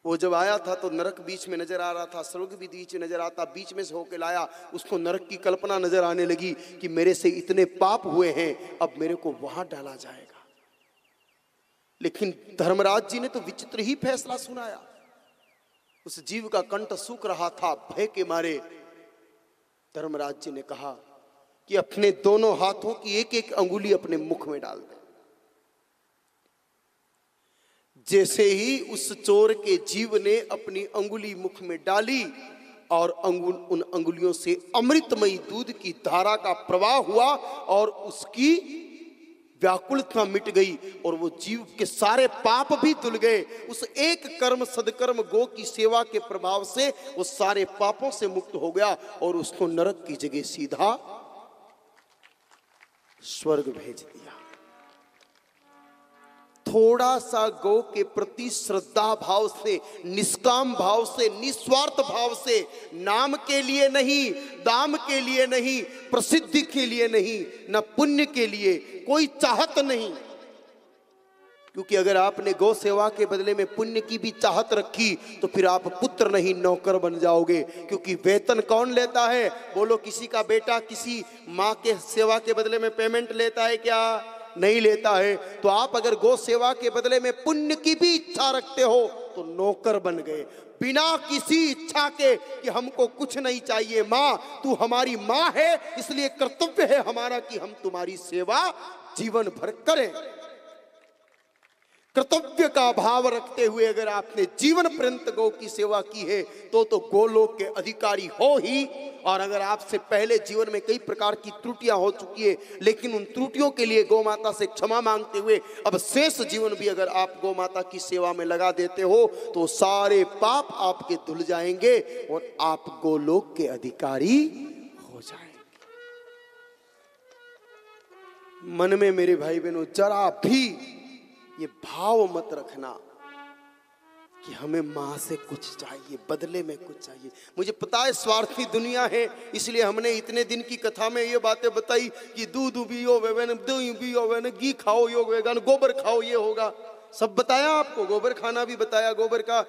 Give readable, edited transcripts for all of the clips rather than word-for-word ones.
वो जब आया था तो नरक बीच में नजर आ रहा था, स्वर्ग भी बीच में नजर आता, बीच में से होके लाया। उसको नरक की कल्पना नजर आने लगी कि मेरे से इतने पाप हुए हैं, अब मेरे को वहां डाला जाएगा। लेकिन धर्मराज जी ने तो विचित्र ही फैसला सुनाया। उस जीव का कंठ सूख रहा था, भय के मारे धर्मराज जी ने कहा कि अपने दोनों हाथों की एक एक अंगुली अपने मुख में डाल दे। जैसे ही उस चोर के जीव ने अपनी अंगुली मुख में डाली और उन अंगुलियों से अमृतमयी दूध की धारा का प्रवाह हुआ और उसकी व्याकुलता मिट गई और वो जीव के सारे पाप भी धुल गए। उस एक कर्म सदकर्म गो की सेवा के प्रभाव से वो सारे पापों से मुक्त हो गया और उसको नरक की जगह सीधा स्वर्ग भेज दिया। थोड़ा सा गौ के प्रति श्रद्धा भाव से, निष्काम भाव से, निस्वार्थ भाव से, नाम के लिए नहीं, दाम के लिए नहीं, प्रसिद्धि के लिए नहीं, न पुण्य के लिए, कोई चाहत नहीं। क्योंकि अगर आपने गौ सेवा के बदले में पुण्य की भी चाहत रखी तो फिर आप पुत्र नहीं नौकर बन जाओगे। क्योंकि वेतन कौन लेता है? बोलो, किसी का बेटा किसी माँ के सेवा के बदले में पेमेंट लेता है क्या? नहीं लेता है। तो आप अगर गौ सेवा के बदले में पुण्य की भी इच्छा रखते हो तो नौकर बन गए, बिना किसी इच्छा के कि हमको कुछ नहीं चाहिए, माँ तू हमारी माँ है, इसलिए कर्तव्य है हमारा कि हम तुम्हारी सेवा जीवन भर करें। कर्तव्य का भाव रखते हुए अगर आपने जीवन पर्यंत गौ की सेवा की है तो गोलोक के अधिकारी हो ही। और अगर आपसे पहले जीवन में कई प्रकार की त्रुटियां हो चुकी है, लेकिन उन त्रुटियों के लिए गौ माता से क्षमा मांगते हुए अब शेष जीवन भी अगर आप गौ माता की सेवा में लगा देते हो तो सारे पाप आपके धुल जाएंगे और आप गोलोक के अधिकारी हो जाएंगे। मन में मेरे भाई बहनों जरा भी ये भाव मत रखना कि हमें माँ से कुछ चाहिए, बदले में कुछ चाहिए। मुझे पता है स्वार्थी दुनिया है, इसलिए हमने इतने दिन की कथा में ये बातें बताई कि दूध पियो वेवन, दही पियो वेवन, घी खाओ योग वेगन, गोबर खाओ ये होगा, सब बताया आपको। गोबर खाना भी बताया, गोबर का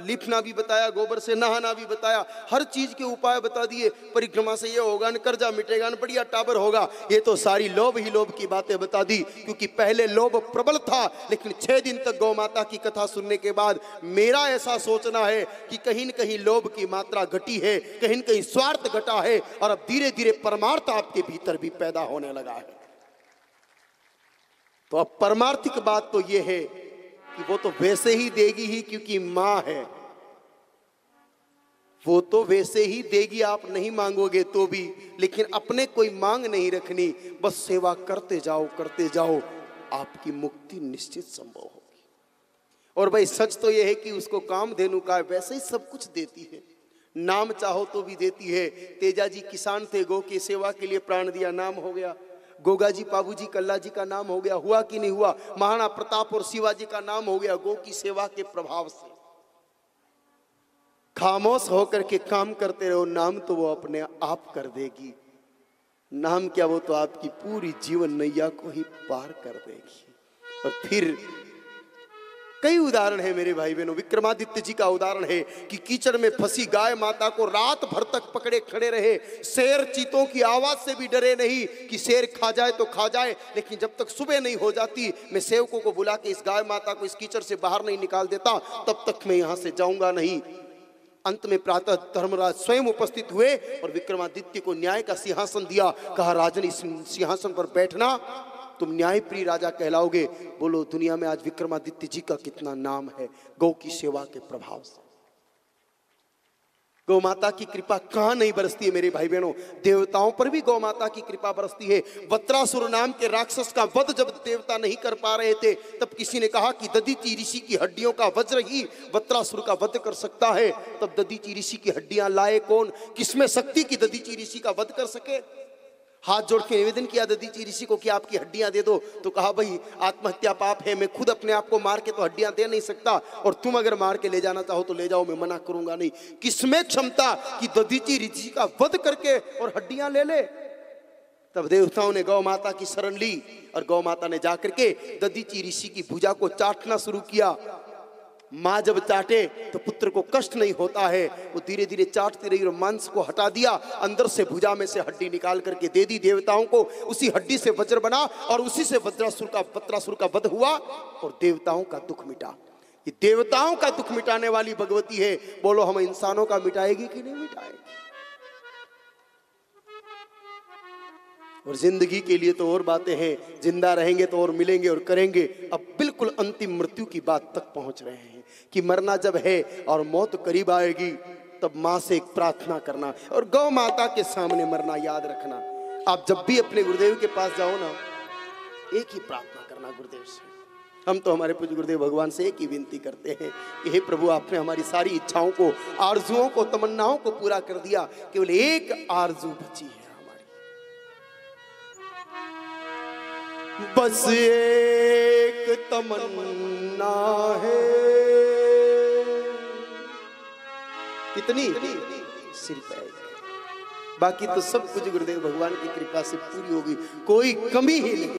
लिपना भी बताया, गोबर से नहाना भी बताया, हर चीज के उपाय बता दिए। परिक्रमा से ये होगा न, कर्जा मिटेगा न, बढ़िया टाबर होगा, ये तो सारी लोभ ही लोभ की बातें बता दी। क्योंकि पहले लोभ प्रबल था, लेकिन 6 दिन तक गौ माता की कथा सुनने के बाद मेरा ऐसा सोचना है कि कहीं न कहीं लोभ की मात्रा घटी है, कहीं न कहीं स्वार्थ घटा है और अब धीरे धीरे परमार्थ आपके भीतर भी पैदा होने लगा है। तो अब परमार्थिक बात तो ये है कि वो तो वैसे ही देगी ही, क्योंकि मां है, वो तो वैसे ही देगी, आप नहीं मांगोगे तो भी। लेकिन अपने कोई मांग नहीं रखनी, बस सेवा करते जाओ, आपकी मुक्ति निश्चित संभव होगी। और भाई सच तो यह है कि उसको कामधेनु का वैसे ही सब कुछ देती है, नाम चाहो तो भी देती है। तेजा जी किसान थे, गौ की सेवा के लिए प्राण दिया, नाम हो गया। गोगा जी, पाबू जी, कल्ला जी का नाम हो गया, हुआ कि नहीं हुआ। महाराणा प्रताप और शिवाजी का नाम हो गया गौ की सेवा के प्रभाव से। खामोश होकर के काम करते रहो, नाम तो वो अपने आप कर देगी। नाम क्या, वो तो आपकी पूरी जीवन नैया को ही पार कर देगी। और फिर कई उदाहरण है मेरे भाई बहनों। विक्रमादित्य जी का उदाहरण है कि कीचड़ में फंसी गाय माता को रात भर तक पकड़े खड़े रहे, शेर चीतों की आवाज से भी डरे नहीं कि शेर खा जाए तो खा जाए, लेकिन जब तक सुबह नहीं हो जाती मैं सेवकों को बुला के इस गाय माता को इस कीचड़ से बाहर नहीं निकाल देता, तब तक मैं यहां से जाऊंगा नहीं। अंत में प्रातः धर्मराज स्वयं उपस्थित हुए और विक्रमादित्य को न्याय का सिंहासन दिया। कहा, राजन इस सिंहासन पर बैठना, तुम न्यायप्रिय राजा कहलाओगे। बोलो, दुनिया में आज विक्रमादित्य जी का कितना नाम है गौ की सेवा के प्रभाव से। गौ माता की कृपा कहां नहीं बरसती है मेरे भाई बहनों, देवताओं पर भी गौ माता की कृपा बरसती है। वत्रासुर नाम के राक्षस का वध जब देवता नहीं कर पा रहे थे, तब किसी ने कहा कि दधीचि ऋषि की हड्डियों का वज्र ही वत्रासुर का वध कर सकता है। तब दधीचि ऋषि की हड्डियां लाए कौन, किसमें शक्ति की दधीचि ऋषि का वध कर सके। हाथ जोड़ के निवेदन किया दधीचि ऋषि को कि आपकी हड्डियां दे दो। तो कहा, भाई आत्महत्या पाप है, मैं खुद अपने आप को मार के तो हड्डियां दे नहीं सकता, और तुम अगर मार के ले जाना चाहो तो ले जाओ, मैं मना करूंगा नहीं। किसमें क्षमता कि दधीचि ऋषि का वध करके और हड्डियां ले ले। तब देवताओं ने गौ माता की शरण ली और गौ माता ने जाकर के दधीचि ऋषि की भुजा को चाटना शुरू किया। माँ जब चाटे तो पुत्र को कष्ट नहीं होता है। वो धीरे धीरे चाटती रही और मांस को हटा दिया, अंदर से भुजा में से हड्डी निकाल करके दे दी देवताओं को। उसी हड्डी से वज्र बना और उसी से वज्रासुर का वध हुआ और देवताओं का दुख मिटा। ये देवताओं का दुख मिटाने वाली भगवती है। बोलो हम इंसानों का मिटाएगी कि नहीं मिटाएगी? और जिंदगी के लिए तो और बातें हैं, जिंदा रहेंगे तो और मिलेंगे और करेंगे। अब बिल्कुल अंतिम मृत्यु की बात तक पहुंच रहे हैं कि मरना जब है और मौत करीब आएगी तब माँ से एक प्रार्थना करना और गौ माता के सामने मरना याद रखना। आप जब भी अपने गुरुदेव के पास जाओ ना, एक ही प्रार्थना करना गुरुदेव से। हम तो हमारे पूज्य गुरुदेव भगवान से एक ही विनती करते हैं कि हे प्रभु, आपने हमारी सारी इच्छाओं को, आरजुओं को, तमन्नाओं को पूरा कर दिया, केवल एक आरजू बची है हमारी, बस एक तमन्ना है। कितनी? सिर्फ एक। बाकी तो सब कुछ गुरुदेव भगवान की कृपा से पूरी होगी, कोई कमी ही नहीं।